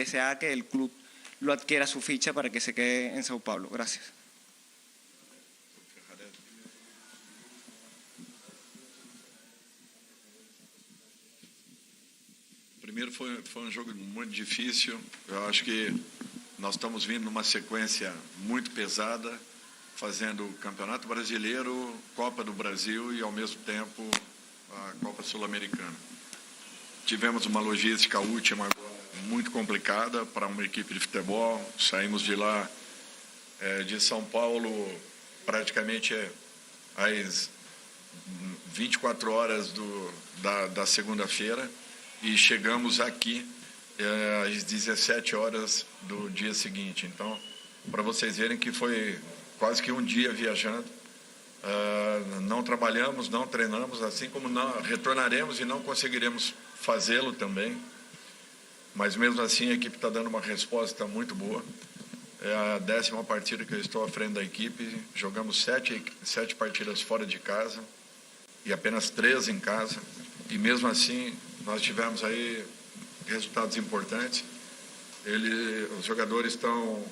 desea que el club lo adquiera su ficha para que se quede en Sao Paulo. Gracias. Primeiro foi jogo muito difícil. Eu acho que nós estamos vindo numa sequência muito pesada, fazendo o Campeonato Brasileiro, Copa do Brasil e, ao mesmo tempo, a Copa Sul-Americana. Tivemos uma logística última agora muito complicada para uma equipe de futebol. Saímos de lá, de São Paulo, praticamente às 24 horas da segunda-feira e chegamos aqui às 17 horas do dia seguinte. Então, para vocês verem que foi quase que um dia viajando. Não trabalhamos, não treinamos, assim como não retornaremos e não conseguiremos fazê-lo também. Mas mesmo assim a equipe está dando uma resposta muito boa. É a 10ª partida que eu estou à frente da equipe. Jogamos 7 partidas fora de casa e apenas 3 em casa. E mesmo assim nós tivemos aí resultados importantes. Os jogadores estão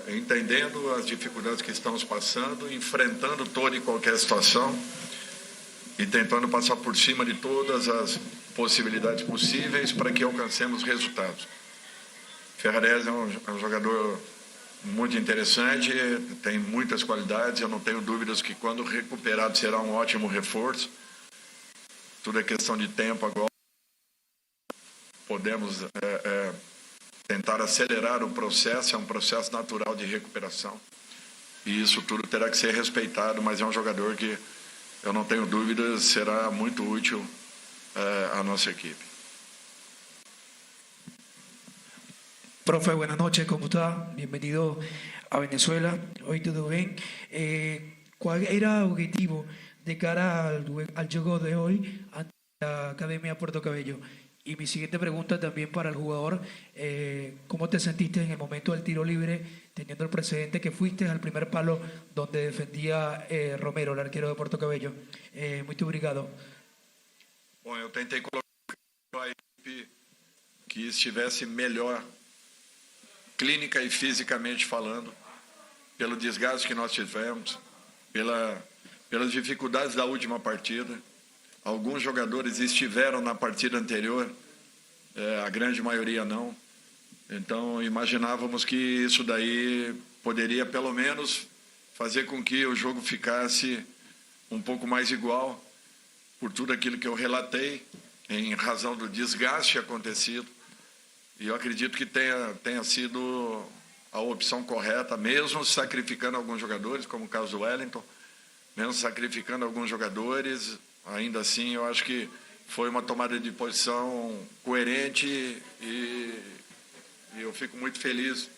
entendendo as dificuldades que estamos passando, enfrentando toda e qualquer situação e tentando passar por cima de todas as possibilidades possíveis para que alcancemos resultados. Ferrarese é um jogador muito interessante, tem muitas qualidades, eu não tenho dúvidas que quando recuperado será um ótimo reforço. Tudo é questão de tempo agora. Podemos tentar acelerar o processo, é um processo natural de recuperação. E isso tudo terá que ser respeitado, mas é um jogador que, eu não tenho dúvidas, será muito útil à nossa equipe. Profe, buenas noches, ¿cómo está? Bienvenido a Venezuela. Hoy todo bien. ¿Cuál era el objetivo de cara al juego de hoy ante la Academia Puerto Cabello? Y mi siguiente pregunta también para el jugador, ¿cómo te sentiste en el momento del tiro libre, teniendo el precedente que fuiste al primer palo donde defendía Romero, el arquero de Puerto Cabello? Muy obrigado. Bom, eu tentei colocar a equipe que estivesse melhor, clínica e fisicamente falando, pelo desgaste que nós tivemos, pelas dificuldades da última partida. Alguns jogadores estiveram na partida anterior, a grande maioria não. Então, imaginávamos que isso daí poderia, pelo menos, fazer com que o jogo ficasse um pouco mais igual, por tudo aquilo que eu relatei, em razão do desgaste acontecido. E eu acredito que tenha sido a opção correta, mesmo sacrificando alguns jogadores, como o caso do Wellington, mesmo sacrificando alguns jogadores. Ainda assim, eu acho que foi uma tomada de posição coerente e eu fico muito feliz,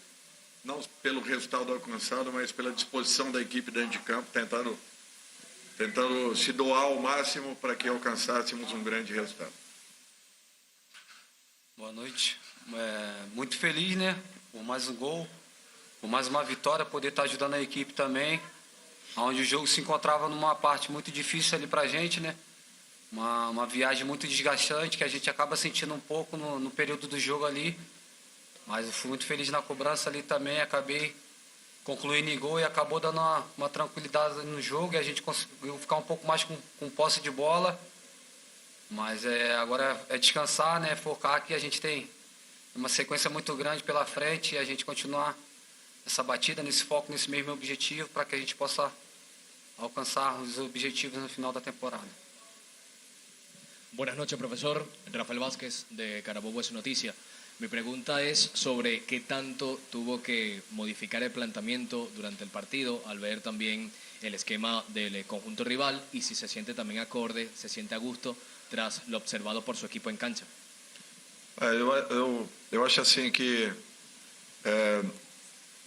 não pelo resultado alcançado, mas pela disposição da equipe dentro de campo, tentando se doar ao máximo para que alcançássemos um grande resultado. Boa noite. Muito feliz, né? Por mais um gol, por mais uma vitória, poder estar ajudando a equipe também. Onde o jogo se encontrava numa parte muito difícil ali pra gente, né? Uma viagem muito desgastante, que a gente acaba sentindo um pouco no período do jogo ali. Mas eu fui muito feliz na cobrança ali também, acabei concluindo em gol e acabou dando uma tranquilidade no jogo e a gente conseguiu ficar um pouco mais com posse de bola. Mas agora é descansar, né? Focar que a gente tem uma sequência muito grande pela frente e a gente continuar essa batida, nesse foco, nesse mesmo objetivo, para que a gente possa alcançar os objetivos no final da temporada. Buenas noches, profesor. Rafael Vázquez, de Carabobo es Noticia. Mi pregunta es sobre qué tanto tuvo que modificar el planteamiento durante el partido al ver también el esquema del conjunto rival y si se siente también acorde, se siente a gusto tras lo observado por su equipo en cancha. Eu acho assim que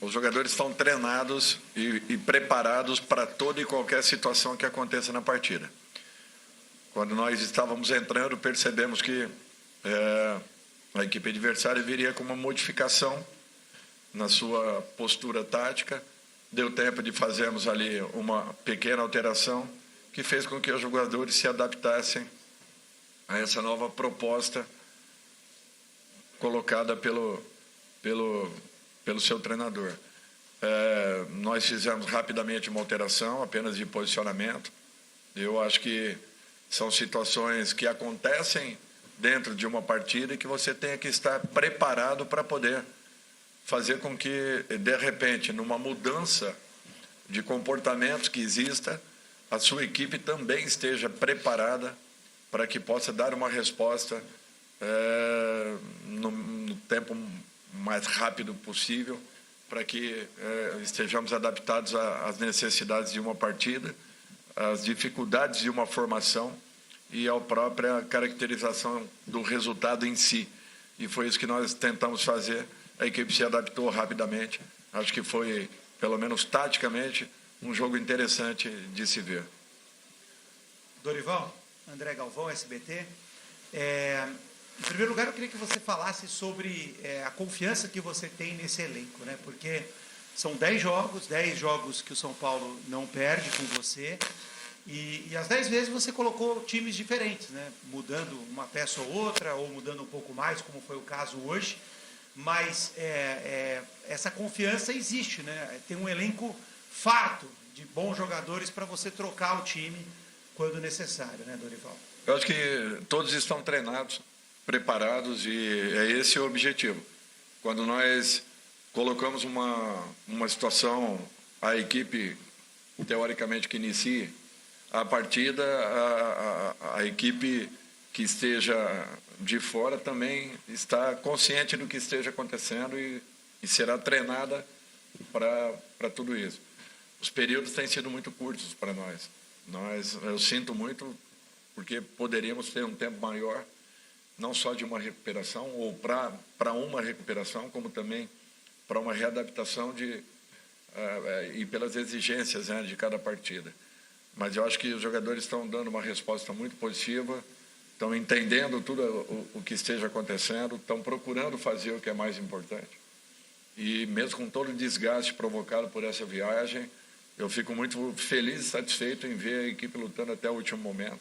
os jogadores estão treinados e preparados para toda e qualquer situação que aconteça na partida. Quando nós estávamos entrando, percebemos que a equipe adversária viria com uma modificação na sua postura tática. Deu tempo de fazermos ali uma pequena alteração que fez com que os jogadores se adaptassem a essa nova proposta colocada pelo seu treinador. Nós fizemos rapidamente uma alteração, apenas de posicionamento. Eu acho que são situações que acontecem dentro de uma partida e que você tenha que estar preparado para poder fazer com que, de repente, numa mudança de comportamentos que exista, a sua equipe também esteja preparada para que possa dar uma resposta no tempo mais rápido possível, para que estejamos adaptados às necessidades de uma partida, às dificuldades de uma formação e à própria caracterização do resultado em si. E foi isso que nós tentamos fazer. A equipe se adaptou rapidamente. Acho que foi, pelo menos taticamente, um jogo interessante de se ver. Dorival, André Galvão, SBT. Em primeiro lugar, eu queria que você falasse sobre a confiança que você tem nesse elenco, né? Porque são 10 jogos que o São Paulo não perde com você, e as 10 vezes você colocou times diferentes, né? Mudando uma peça ou outra, ou mudando um pouco mais, como foi o caso hoje, mas essa confiança existe, né? Tem um elenco farto de bons jogadores para você trocar o time quando necessário, né, Dorival? Eu acho que todos estão treinados, preparados, e é esse o objetivo. Quando nós colocamos uma situação, a equipe, teoricamente, que inicie a partida, a equipe que esteja de fora também está consciente do que esteja acontecendo e será treinada para tudo isso. Os períodos têm sido muito curtos para nós. Eu sinto muito, porque poderíamos ter um tempo maior, não só de uma recuperação, ou para uma recuperação, como também para uma readaptação e pelas exigências, né, de cada partida. Mas eu acho que os jogadores estão dando uma resposta muito positiva, estão entendendo tudo o que esteja acontecendo, estão procurando fazer o que é mais importante. E mesmo com todo o desgaste provocado por essa viagem, eu fico muito feliz e satisfeito em ver a equipe lutando até o último momento.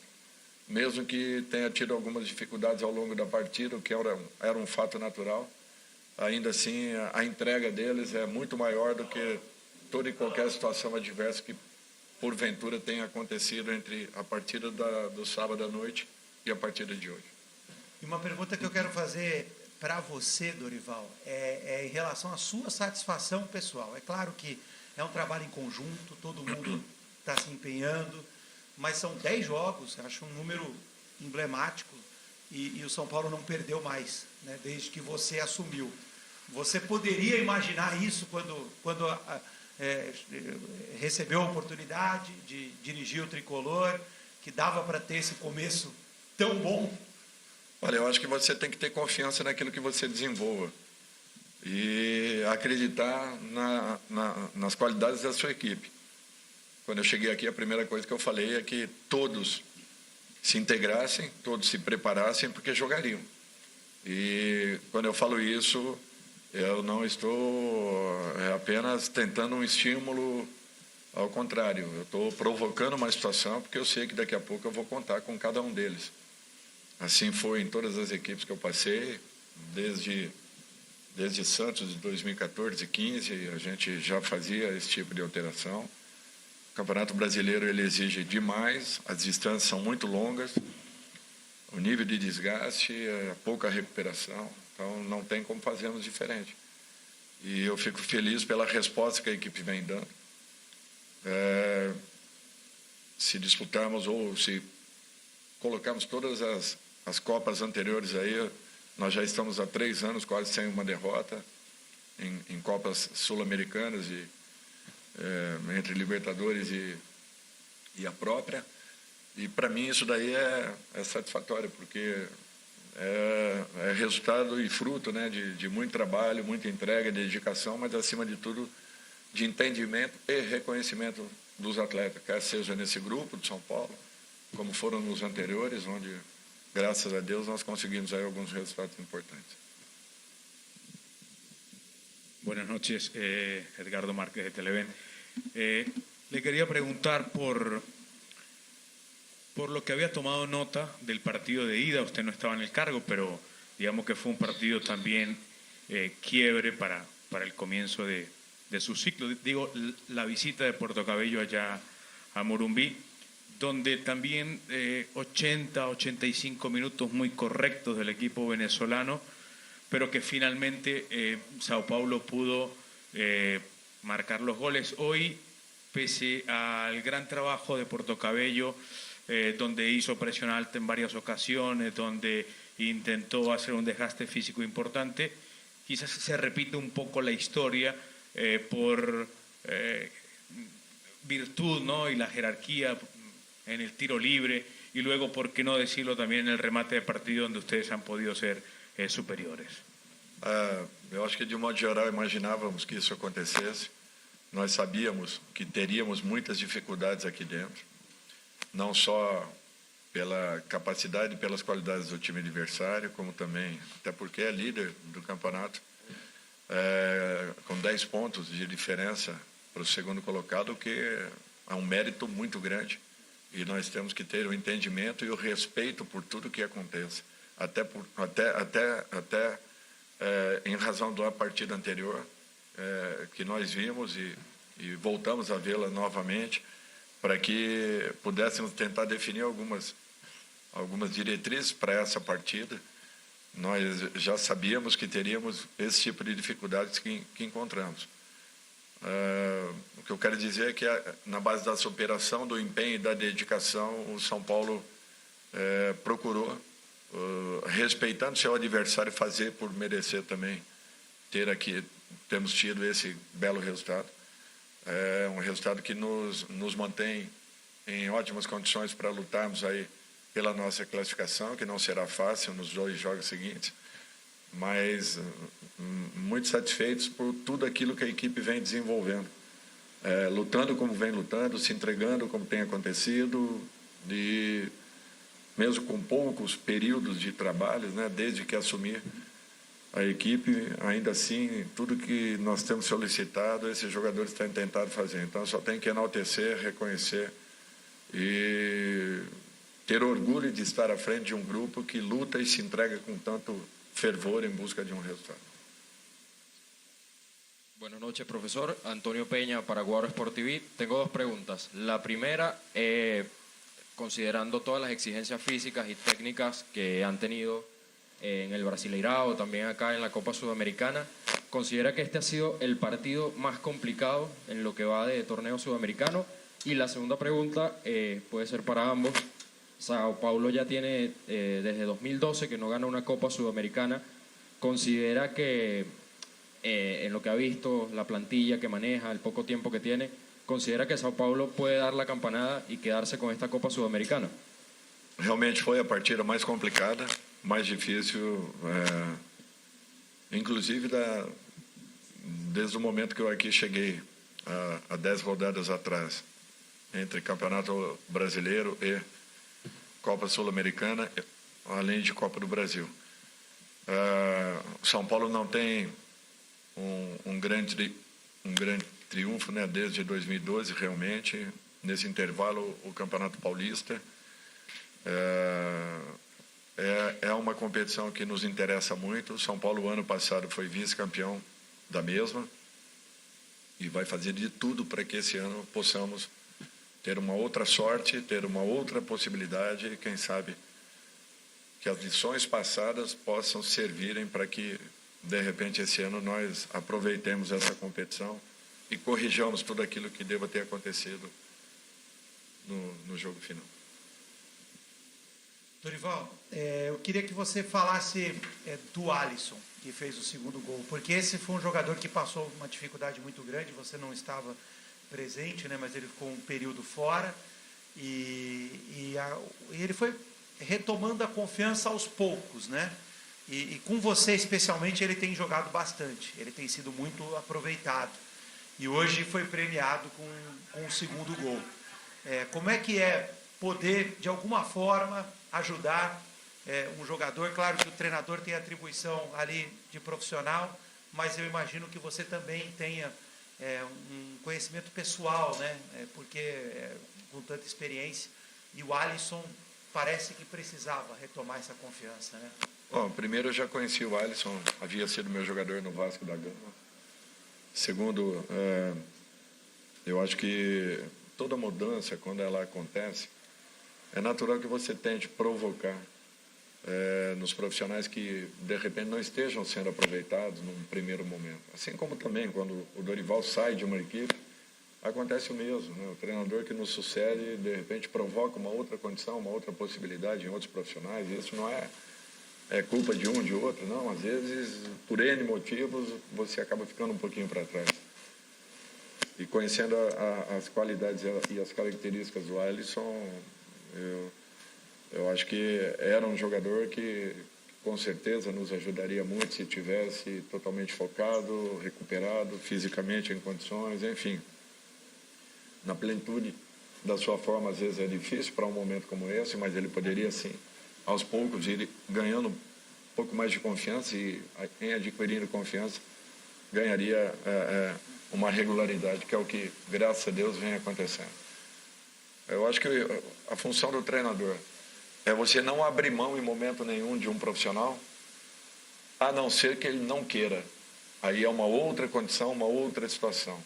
Mesmo que tenha tido algumas dificuldades ao longo da partida, o que era um fato natural, ainda assim a entrega deles é muito maior do que toda e qualquer situação adversa que porventura tenha acontecido entre a partida do sábado à noite e a partida de hoje. E uma pergunta que eu quero fazer para você, Dorival, é em relação à sua satisfação pessoal. É claro que é um trabalho em conjunto, todo mundo está se empenhando, mas são 10 jogos, acho um número emblemático, e o São Paulo não perdeu mais, né, desde que você assumiu. Você poderia imaginar isso quando recebeu a oportunidade de dirigir o Tricolor, que dava para ter esse começo tão bom? Olha, eu acho que você tem que ter confiança naquilo que você desenvolva e acreditar nas qualidades da sua equipe. Quando eu cheguei aqui, a primeira coisa que eu falei é que todos se integrassem, todos se preparassem, porque jogariam. E quando eu falo isso, eu não estou apenas tentando um estímulo, ao contrário, eu estou provocando uma situação, porque eu sei que daqui a pouco eu vou contar com cada um deles. Assim foi em todas as equipes que eu passei, desde Santos de 2014 e 2015, a gente já fazia esse tipo de alteração. O Campeonato Brasileiro ele exige demais, as distâncias são muito longas, o nível de desgaste, pouca recuperação, então não tem como fazermos diferente. E eu fico feliz pela resposta que a equipe vem dando. Se disputarmos ou se colocarmos todas as Copas anteriores aí, nós já estamos há 3 anos quase sem uma derrota em Copas Sul-Americanas entre Libertadores e a própria. E para mim isso daí é satisfatório, porque é resultado e fruto, né, de muito trabalho, muita entrega, dedicação, mas acima de tudo de entendimento e reconhecimento dos atletas, quer seja nesse grupo de São Paulo, como foram nos anteriores, onde, graças a Deus, nós conseguimos aí alguns resultados importantes. Buenas noches, Edgardo Márquez de Televen. Le quería preguntar por lo que había tomado nota del partido de ida. Usted no estaba en el cargo, pero digamos que fue un partido también quiebre para el comienzo de su ciclo. Digo, la visita de Puerto Cabello allá a Morumbí, donde también 80-85 minutos muy correctos del equipo venezolano, pero que finalmente Sao Paulo pudo marcar los goles. Hoy, pese al gran trabajo de Puerto Cabello, donde hizo presión alta en varias ocasiones, donde intentó hacer un desgaste físico importante, quizás se repite un poco la historia por virtud, ¿no?, y la jerarquía en el tiro libre, y luego, por qué no decirlo, también en el remate de partido, donde ustedes han podido ser superiores. Eu acho que, de modo geral, imaginávamos que isso acontecesse. Nós sabíamos que teríamos muitas dificuldades aqui dentro, não só pela capacidade e pelas qualidades do time adversário, como também, até porque é líder do campeonato, com 10 pontos de diferença para o segundo colocado, o que é um mérito muito grande. E nós temos que ter o entendimento e o respeito por tudo que acontece, até em razão da partida anterior, que nós vimos e voltamos a vê-la novamente, para que pudéssemos tentar definir algumas diretrizes para essa partida. Nós já sabíamos que teríamos esse tipo de dificuldades que encontramos. O que eu quero dizer é que, na base da superação, do empenho e da dedicação, o São Paulo procurou, respeitando seu adversário, fazer por merecer também temos tido esse belo resultado. É um resultado que nos mantém em ótimas condições para lutarmos aí pela nossa classificação, que não será fácil nos 2 jogos seguintes, mas muito satisfeitos por tudo aquilo que a equipe vem desenvolvendo, lutando como vem lutando, se entregando como tem acontecido, e mesmo com poucos períodos de trabalho, né, desde que assumi a equipe, ainda assim, tudo que nós temos solicitado, esses jogadores têm tentado fazer. Então, só tem que enaltecer, reconhecer e ter orgulho de estar à frente de um grupo que luta e se entrega com tanto fervor en busca de un resultado. Buenas noches, profesor. Antonio Peña para Guaro Sport TV. Tengo 2 preguntas. La primera, considerando todas las exigencias físicas y técnicas que han tenido en el Brasileirao, también acá en la Copa Sudamericana, ¿considera que este ha sido el partido más complicado en lo que va de torneo sudamericano? Y la segunda pregunta puede ser para ambos. Sao Paulo ya tiene desde 2012 que no gana una Copa Sudamericana. ¿Considera que en lo que ha visto, la plantilla que maneja, el poco tiempo que tiene, considera que Sao Paulo puede dar la campanada y quedarse con esta Copa Sudamericana? Realmente foi a partida mais complicada, mais difícil, inclusive desde o momento que eu aqui cheguei, há 10 rodadas atrás, entre Campeonato Brasileiro e Copa Sul-Americana, além de Copa do Brasil. São Paulo não tem um grande triunfo, né, desde 2012, realmente. Nesse intervalo, o Campeonato Paulista é uma competição que nos interessa muito. O São Paulo, ano passado, foi vice-campeão da mesma e vai fazer de tudo para que esse ano possamos ter uma outra sorte, ter uma outra possibilidade e, quem sabe, que as lições passadas possam servirem para que, de repente, esse ano nós aproveitemos essa competição e corrijamos tudo aquilo que deva ter acontecido no jogo final. Dorival, eu queria que você falasse do Alisson, que fez o segundo gol, porque esse foi um jogador que passou uma dificuldade muito grande, você não estava presente, né, mas ele ficou um período fora e ele foi retomando a confiança aos poucos, né? E com você especialmente ele tem jogado bastante, ele tem sido muito aproveitado e hoje foi premiado com o segundo gol. Como é que é poder de alguma forma ajudar um jogador? Claro que o treinador tem atribuição ali de profissional, mas eu imagino que você também tenha um conhecimento pessoal, né? Porque com tanta experiência, e o Alisson parece que precisava retomar essa confiança, né? Bom, primeiro eu já conheci o Alisson, havia sido meu jogador no Vasco da Gama. Segundo, eu acho que toda mudança, quando ela acontece, é natural que você tente provocar nos profissionais que, de repente, não estejam sendo aproveitados num primeiro momento. Assim como também, quando o Dorival sai de uma equipe, acontece o mesmo, né? O treinador que nos sucede, de repente, provoca uma outra condição, uma outra possibilidade em outros profissionais. E isso não é culpa de um, de outro, não. Às vezes, por N motivos, você acaba ficando um pouquinho para trás. E conhecendo as qualidades e as características do Alisson, eu acho que era um jogador que, com certeza, nos ajudaria muito se tivesse totalmente focado, recuperado, fisicamente em condições, enfim. Na plenitude da sua forma, às vezes é difícil para um momento como esse, mas ele poderia, sim, aos poucos, ir ganhando um pouco mais de confiança e, em adquirindo confiança, ganharia uma regularidade, que é o que, graças a Deus, vem acontecendo. Eu acho que a função do treinador é você não abrir mão em momento nenhum de um profissional, a não ser que ele não queira. Aí é uma outra condição, uma outra situação.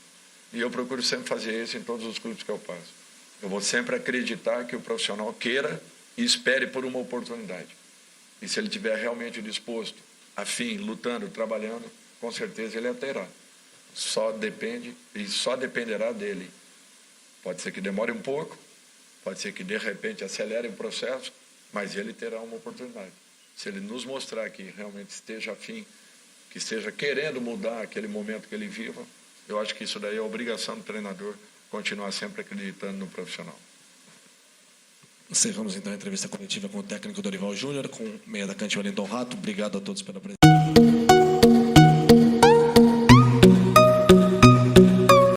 E eu procuro sempre fazer isso em todos os clubes que eu passo. Eu vou sempre acreditar que o profissional queira e espere por uma oportunidade. E se ele estiver realmente disposto, afim, lutando, trabalhando, com certeza ele a terá. Só depende e só dependerá dele. Pode ser que demore um pouco, pode ser que de repente acelere o processo, mas ele terá uma oportunidade. Se ele nos mostrar que realmente esteja afim, que esteja querendo mudar aquele momento que ele viva, eu acho que isso daí é obrigação do treinador, continuar sempre acreditando no profissional. Encerramos então a entrevista coletiva com o técnico Dorival Júnior, com o meio-atacante Wellington Rato. Obrigado a todos pela presença.